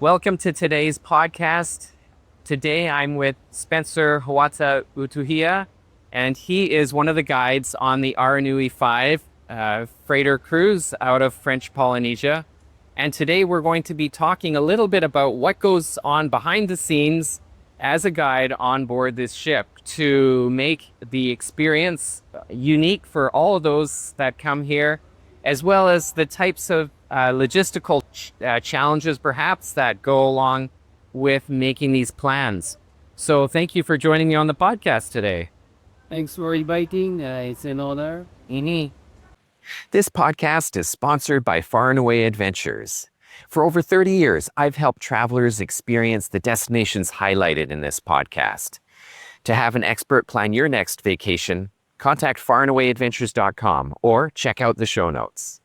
Welcome to today's podcast. Today I'm with Spencer Hata Utuya, and he is one of the guides on the Aranui 5 freighter cruise out of French Polynesia. And today we're going to be talking a little bit about what goes on behind the scenes as a guide on board this ship to make the experience unique for all of those that come here, as well as the types of logistical challenges perhaps that go along with making these plans. So thank you for joining me on the podcast today. Thanks for inviting. It's an honor. Mm-hmm. This podcast is sponsored by Far and Away Adventures. For over 30 years, I've helped travelers experience the destinations highlighted in this podcast. To have an expert plan your next vacation, contact farandawayadventures.com or check out the show notes.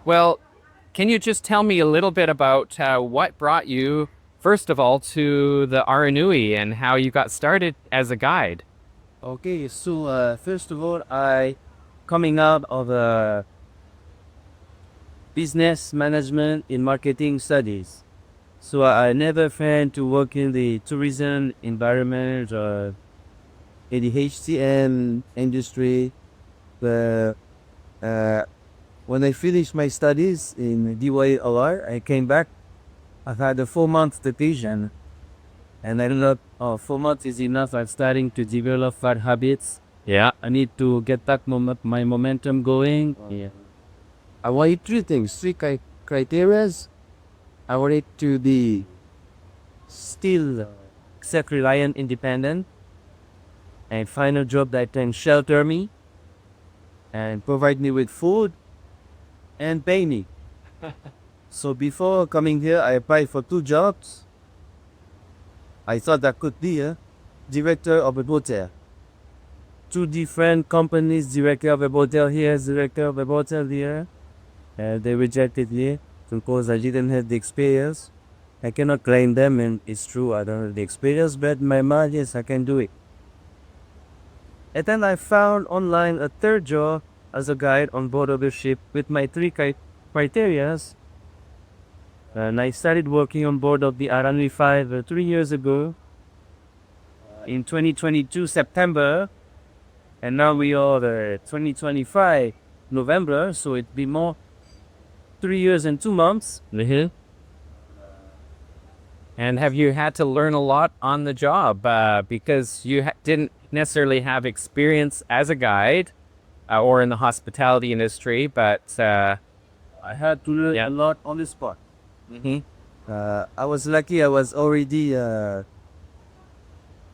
Well, can you just tell me a little bit about what brought you, first of all, to the Aranui and how you got started as a guide? Okay, so first of all, I coming out of business management in marketing studies. So I never planned to work in the tourism environment or in the HCM industry. But when I finished my studies in DYLR, I came back. I had a 4 month vacation. And I don't know, 4 months is enough. I'm starting to develop bad habits. Yeah. I need to get back my momentum going. Yeah. I wanted three things, criteria. I wanted to be still self-reliant, independent, and find a job that can shelter me and provide me with food and pay me. So before coming here, I applied for 2 jobs. I thought I could be a director of a hotel. 2 different companies, director of a hotel here, director of a hotel here. They rejected me because I didn't have the experience. I cannot claim them, and it's true, I don't have the experience, but my mind, yes, I can do it. And then I found online a third job as a guide on board of the ship with my three criteria. And I started working on board of the Aranui 5 3 years ago in 2022 September, and now we are 2025 November, so it'd be more 3 years and 2 months. Mm-hmm. And have you had to learn a lot on the job because you didn't necessarily have experience as a guide or in the hospitality industry, but I had to learn Yeah. a lot on the spot. mm-hmm. I was lucky, I was already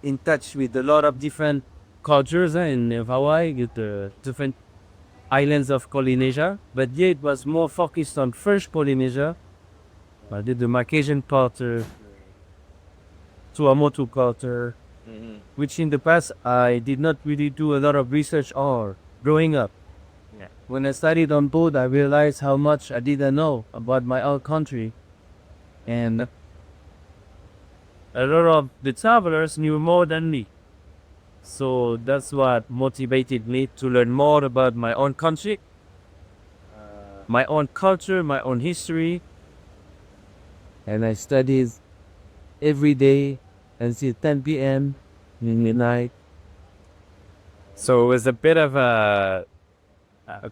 in touch with a lot of different cultures in Hawaii, with the different islands of Polynesia, but yet it was more focused on French Polynesia. I did the Marquesian culture, Tuamotu culture, which in the past I did not really do a lot of research on growing up. Yeah. When I studied on board, I realized how much I didn't know about my own country. And a lot of the travelers knew more than me. So that's what motivated me to learn more about my own country, my own culture, my own history. And I studied every day until 10 p.m. in the night. So it was a bit of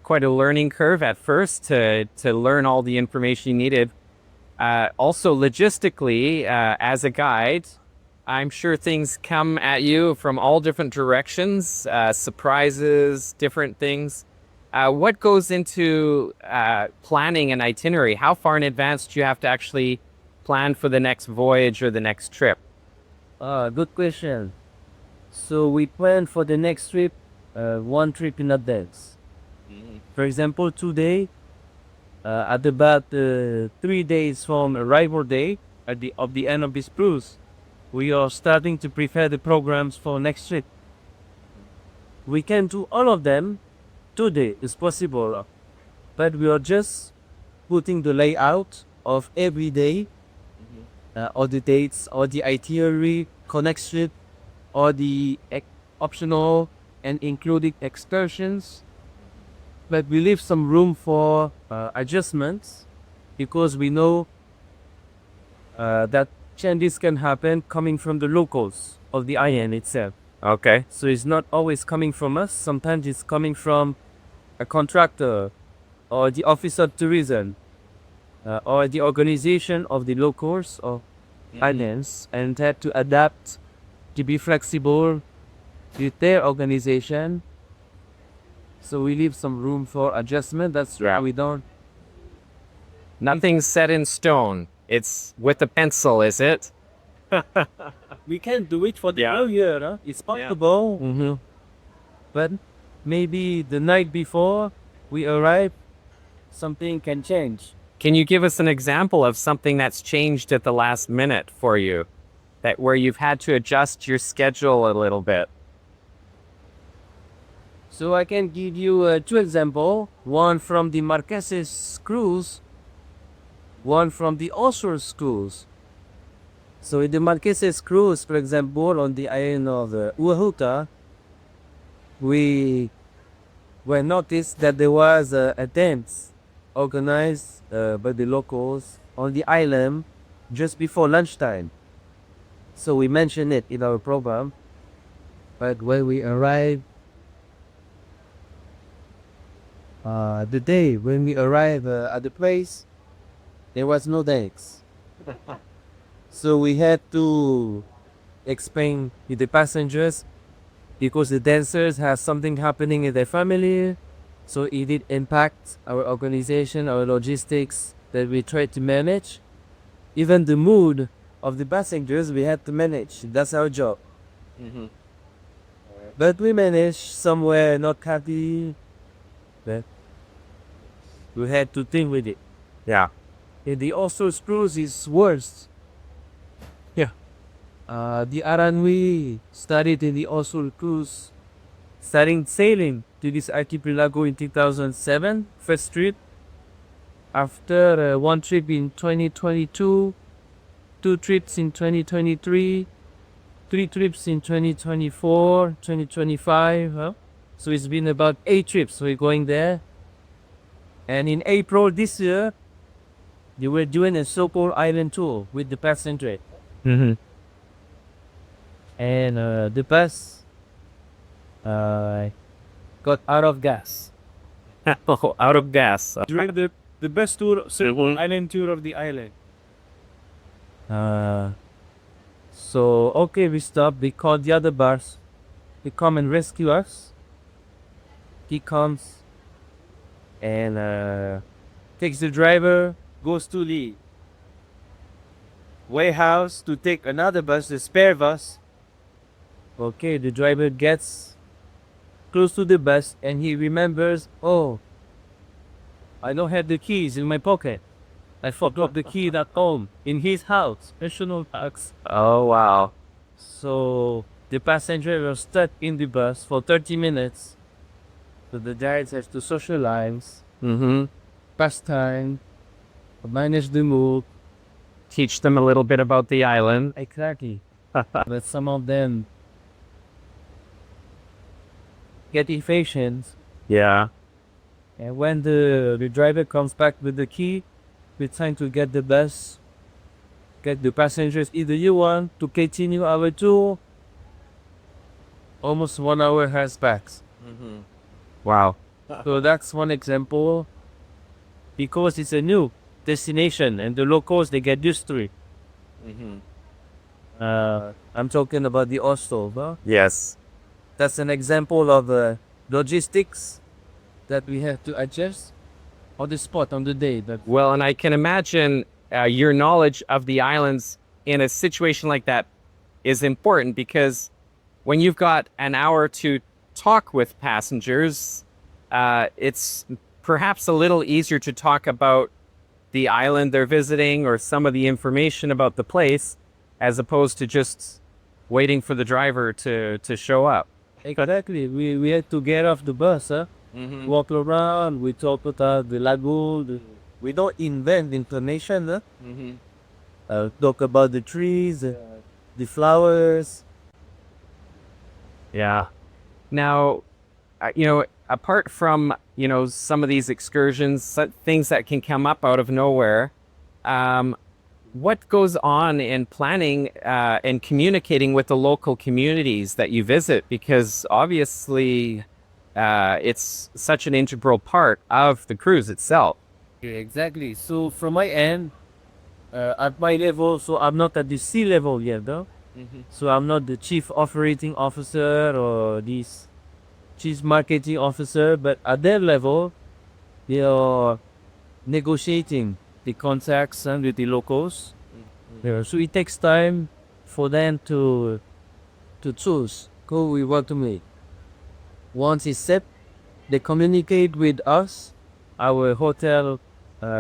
quite a learning curve at first to learn all the information you needed. Also, logistically, as a guide, I'm sure things come at you from all different directions, surprises, different things. What goes into planning an itinerary? How far in advance do you have to actually plan for the next voyage or the next trip? Good question. So we plan for the next trip, one trip in advance. For example, today, at about 3 days from arrival day, at the end of this cruise, we are starting to prepare the programs for next trip. We can do all of them today, it's possible, but we are just putting the layout of every day, all the dates, all the itinerary, connection, all the optional and including excursions. But we leave some room for adjustments because we know that changes can happen coming from the locals of the island itself. Okay. So it's not always coming from us. Sometimes it's coming from a contractor or the office of tourism or the organization of the locals of islands, and had to adapt to be flexible with their organization. So we leave some room for adjustment. That's Yeah. why we don't. Nothing's set in stone. It's with a pencil, is it? We can do it for the Yeah. whole year. Huh? It's possible. But maybe the night before we arrive, something can change. Can you give us an example of something that's changed at the last minute for you? That where you've had to adjust your schedule a little bit? So I can give you two examples. One from the Marquesas cruise, one from the Austral cruise. So in the Marquesas cruise, for example, on the island of Uahuta, we were noticed that there was a dance organized by the locals on the island just before lunchtime. So we mentioned it in our program. But when we arrived, the day when we arrived at the place, there was no dance. So we had to explain to the passengers because the dancers have something happening in their family. So it did impact our organization, our logistics that we tried to manage. Even the mood of the passengers we had to manage. That's our job. But we managed. Some were not happy. But we had to deal with it. Yeah. And the Austral cruise is worse. Yeah. The Aranui started in the Austral cruise, starting sailing to this archipelago in 2007, first trip. After one trip in 2022, two trips in 2023, three trips in 2024, 2025. Huh? So it's been about 8 trips we're going there. And in April this year, they were doing a so-called island tour with the passenger. Mm-hmm. And the bus got out of gas. Out of gas. During the bus tour, island tour of the island. So, okay, we stopped. We called the other bus. They come and rescue us. He comes and takes the driver, goes to the warehouse to take another bus, the spare bus. Okay, the driver gets close to the bus and he remembers, oh, I don't have the keys in my pocket. I forgot the key at home in his house, national parks. Oh, wow. So the passenger was stuck in the bus for 30 minutes. So the guides have to socialize, Mm-hmm. pass time, manage the mood. Teach them a little bit about the island. Exactly. But some of them get impatient. Yeah. And when the driver comes back with the key, we're trying to get the bus, get the passengers. Either you want to continue our tour, almost 1 hour has passed. Wow. So that's one example. Because it's a new destination and the locals, they get used to it. I'm talking about the Austral, huh? Yes. That's an example of logistics that we have to adjust on the spot, on the day. That Well, and I can imagine your knowledge of the islands in a situation like that is important because when you've got an hour to talk with passengers, it's perhaps a little easier to talk about the island they're visiting or some of the information about the place as opposed to just waiting for the driver to show up. exactly. We had to get off the bus, huh? Walk around. We talk about the lagoon. We don't invent information, huh? Talk about the trees, the flowers. Yeah. Now, apart from, some of these excursions, things that can come up out of nowhere, what goes on in planning and communicating with the local communities that you visit? Because obviously, it's such an integral part of the cruise itself. Yeah, exactly. So from my end, at my level, so I'm not at the sea level yet, though. So I'm not the chief operating officer or this chief marketing officer, but at their level, they are negotiating the contracts and with the locals. Yeah, so it takes time for them to choose who we want to meet. Once it's set, they communicate with us, our hotel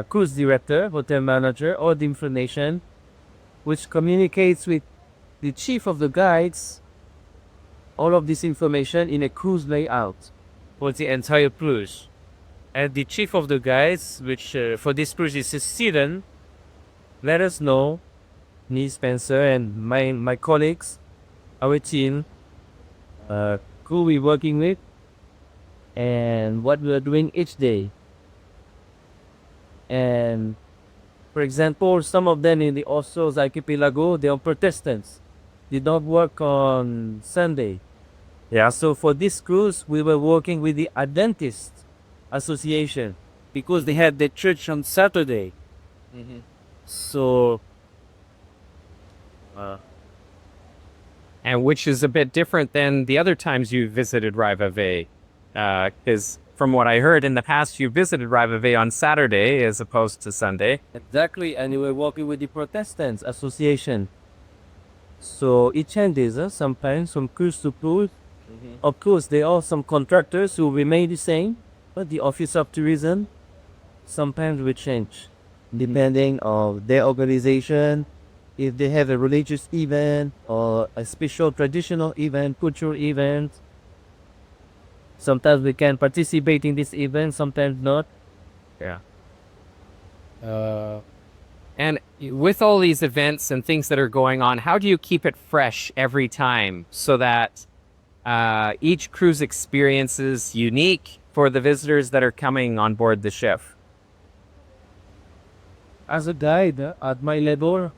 cruise director, hotel manager, all the information, which communicates with the chief of the guides, all of this information in a cruise layout for the entire cruise. And the chief of the guides, which for this cruise is Sweden, let us know, me, Spencer, and my colleagues, our team, who we working with, and what we are doing each day. And for example, some of them in the Austral archipelago, they are Protestants. They don't work on Sunday. Yeah, so for this cruise, we were working with the Adventist Association because they had their church on Saturday. So, And which is a bit different than the other times you visited Rivave. Because from what I heard in the past, you visited Rivave on Saturday as opposed to Sunday. exactly, and we were working with the Protestants Association. So it changes sometimes from cruise to cruise. Of course, there are some contractors who remain the same, but the Office of Tourism sometimes will change depending on their organization. If they have a religious event or a special traditional event, cultural event, sometimes we can participate in this event, sometimes not. Yeah. And with all these events and things that are going on, how do you keep it fresh every time so that each cruise experience is unique for the visitors that are coming on board the ship? As a guide at my level,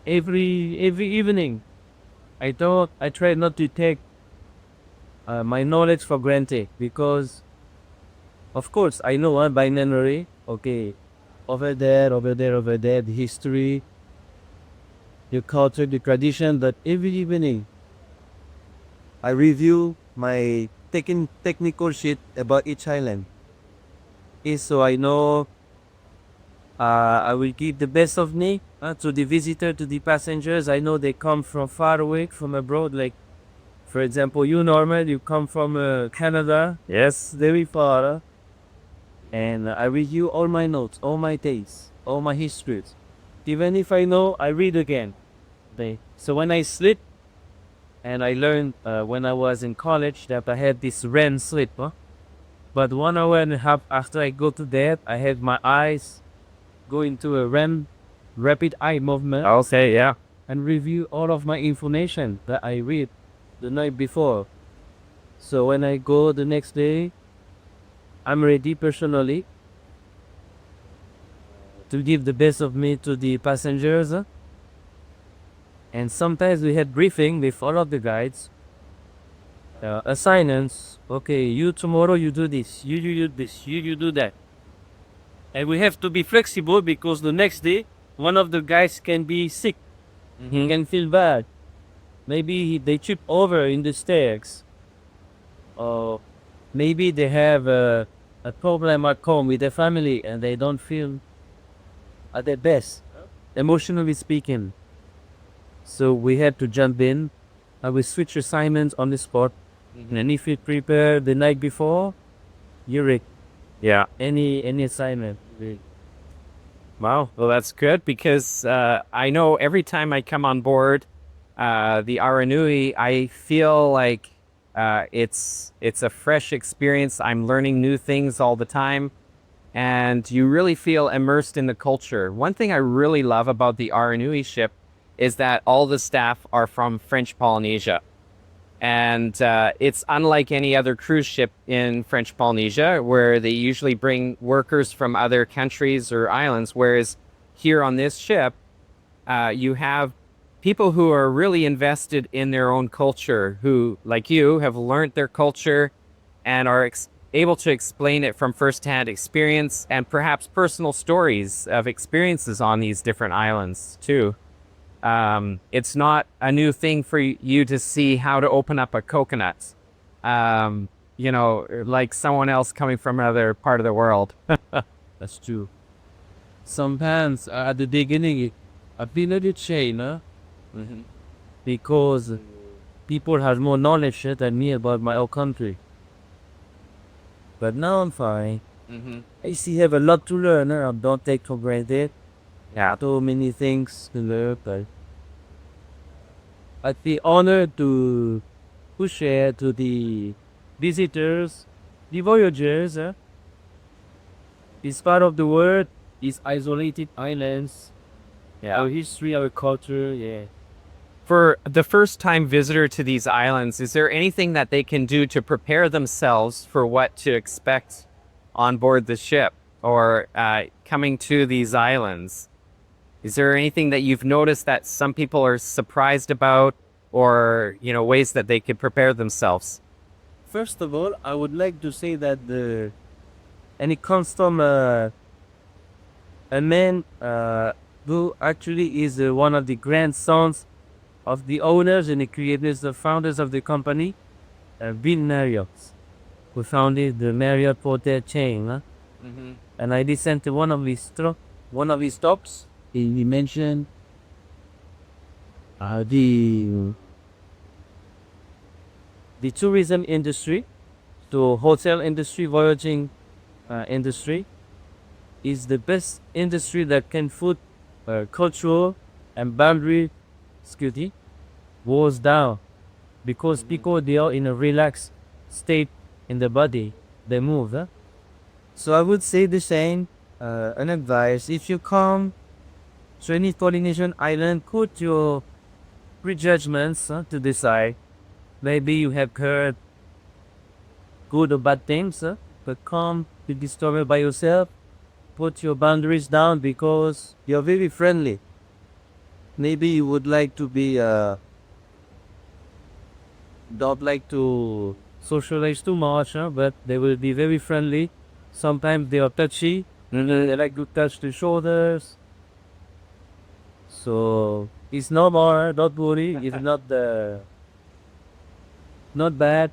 every evening, I try not to take my knowledge for granted because, of course, I know by memory. Okay, over there, the history, the culture, the tradition. But every evening, I review my technical sheet about each island. Is so I know. I will give the best of me to the visitor, to the passengers. I know they come from far away, from abroad. Like, for example, you, Norman, you come from Canada. Yes, very far. And I review all my notes, all my dates, all my histories. Even if I know, I read again. So when I sleep, and I learned when I was in college that I had this REM sleep. But 1 hour and a half after I go to bed, I have my eyes go into a REM, rapid eye movement. Okay, yeah. And review all of my information that I read the night before. So when I go the next day, I'm ready personally to give the best of me to the passengers. And sometimes we had briefing with all of the guides. Assignments. Okay, you tomorrow you do this, you do this, you do that. And we have to be flexible because the next day, one of the guys can be sick. He can feel bad. Maybe they trip over in the stairs. Or maybe they have a problem at home with their family and they don't feel at their best, emotionally speaking. So we had to jump in. We switch assignments on the spot. And if you prepare the night before, you're ready. Yeah. Any assignment. Wow. Well, that's good because I know every time I come on board the Aranui, I feel like it's a fresh experience. I'm learning new things all the time, and you really feel immersed in the culture. One thing I really love about the Aranui ship is that all the staff are from French Polynesia. And it's unlike any other cruise ship in French Polynesia, where they usually bring workers from other countries or islands, whereas here on this ship, you have people who are really invested in their own culture, who, like you, have learned their culture and are able to explain it from firsthand experience and perhaps personal stories of experiences on these different islands too. It's not a new thing for you to see how to open up a coconut, like someone else coming from another part of the world. That's true. Sometimes at the beginning, I've been a little chain, huh? Because people have more knowledge than me about my own country. But now I'm fine. I still have a lot to learn. I don't take for granted. Yeah. So many things to learn, but I'd be honored to share to the visitors, the voyagers, this part of the world, these isolated islands, Yeah. our history, our culture, yeah. For the first time visitor to these islands, is there anything that they can do to prepare themselves for what to expect on board the ship or coming to these islands? Is there anything that you've noticed that some people are surprised about, or ways that they could prepare themselves? First of all, I would like to say that and it comes from a man who actually is one of the grandsons of the owners and the creators, the founders of the company, Bill Marriott, who founded the Marriott hotel chain. And I listened to one of his talks. He mentioned the tourism industry, the hotel industry, voyaging industry is the best industry that can put cultural and boundary security walls down, because people, they are in a relaxed state in the body, they move. So I would say the same, an advice: if you come to any Polynesian island, put your prejudgments to the side. Maybe you have heard good or bad things, but come to discover by yourself. Put your boundaries down, because you're very friendly. Maybe you would like to be, don't like to socialize too much, but they will be very friendly. Sometimes they are touchy. They like to touch the shoulders. So it's normal, don't worry. It's not bad.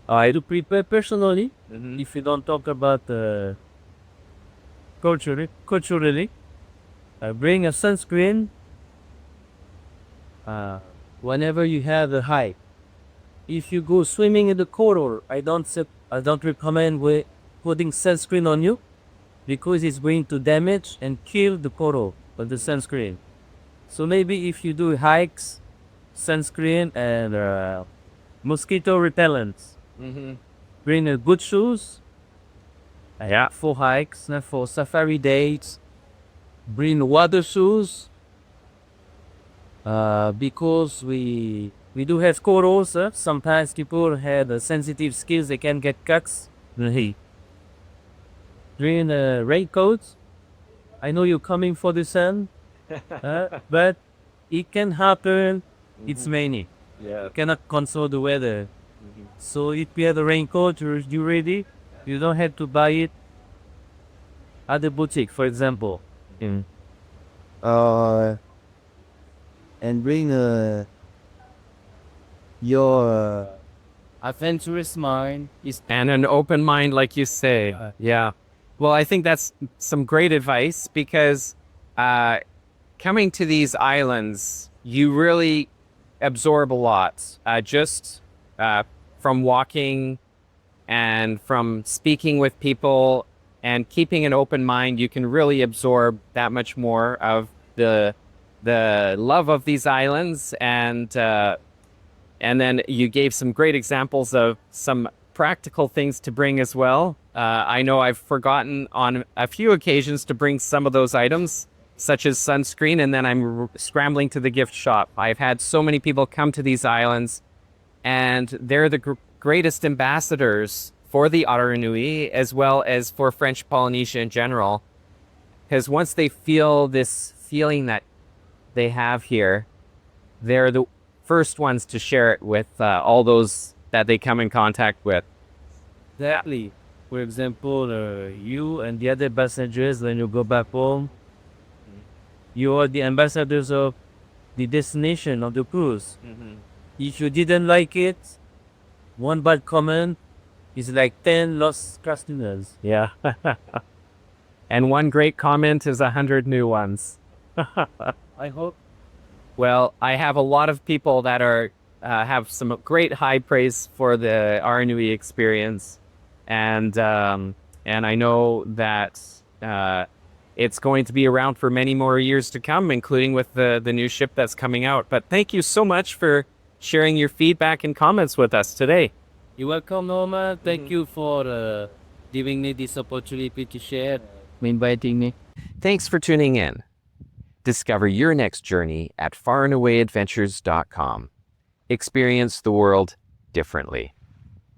I do prepare personally. If you don't talk about culturally, bring a sunscreen whenever you have a hike. If you go swimming in the coral, I don't recommend putting sunscreen on you, because it's going to damage and kill the coral of the sunscreen. So maybe if you do hikes, sunscreen and mosquito repellents. Bring good shoes. Yeah. For hikes, for safari dates. Bring water shoes. Because we do have corals. Sometimes people have sensitive skills; they can get cuts. Bring raincoats. I know you're coming for the sun, but it can happen. It's raining. Yeah. You cannot control the weather. So if you have a raincoat, you're ready. You don't have to buy it at the boutique, for example. And bring your adventurous mind. And an open mind, like you say. Yeah. Well, I think that's some great advice, because coming to these islands, you really absorb a lot. Just from walking and from speaking with people and keeping an open mind, you can really absorb that much more of the love of these islands. And then you gave some great examples of some practical things to bring as well. I know I've forgotten on a few occasions to bring some of those items, such as sunscreen, and then I'm scrambling to the gift shop. I've had so many people come to these islands, and they're the greatest ambassadors for the Aranui, as well as for French Polynesia in general, Because once they feel this feeling that they have here, they're the first ones to share it with all those that they come in contact with. Exactly. For example, you and the other passengers, when you go back home, you are the ambassadors of the destination of the cruise. If you didn't like it, one bad comment is like 10 lost customers. Yeah. And one great comment is 100 new ones. I hope. Well, I have a lot of people that are have some great high praise for the Aranui experience, and I know that it's going to be around for many more years to come, including with the new ship that's coming out. But thank you so much for sharing your feedback and comments with us today. You're welcome, Norma. Thank you for giving me this opportunity to share, inviting me. Thanks for tuning in. Discover your next journey at faranawayadventures.com. Experience the world differently.